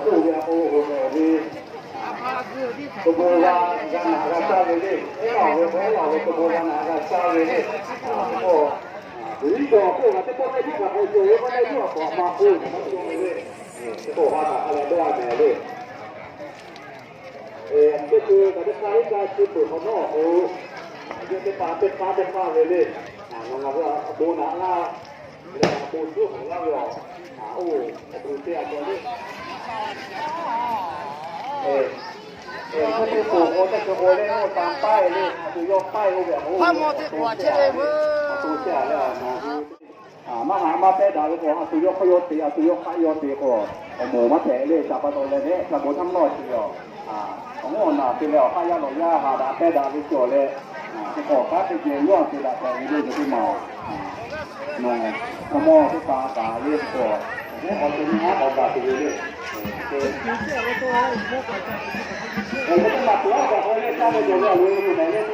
ตู้เบียร์โอ้โหดีตัวโบราณกันหนากันซาเลยเราตัวโบราณหนากันซาเลยโอ้ดีกว่าพวกแต่พวกไอ้ที่ว่าเขาโจ้ก็ได้ด้วยบอกมาพูดมันโจ้เลยโอ้ว่าอะไรด้วยแม่เลยก็คือแต่ใช้การคิดตัวเขานอกโอ้ยังเป็นฟ้าเลยน้องๆว่าโบนาล่าปูนของเราหรอโอ้ปูนเสียตัวนี้ก็คือปูโอ้แต่คือโอ้เล่นโอ้ตามป้ายเลยคือยกป้ายโอ้แบบโอ้ตัวเสียแล้วมาหามาเตะดาวก็สุยกขยตีสุยกขยตีก็หมูมาแถเลยจับประตูเลยเนี่ยจับหมูทำรอดเชียวของโอ้น่ะเป็นแล้วข้ายาหลงยาหาดาเตะดาวก็จ่อเลยจะขอการไปเกี่ยวย่อสิละแต่นี่จะที่เมาน้องขโมยที่ตาเรียกตัวเนี่ยเอาตัวนี้เอาบาดตัวนี้เราไม่ต้องมาตัวกับเขาเนี่ยถ้าเราอยู่เนี่ยรู้ไหนเนี่ย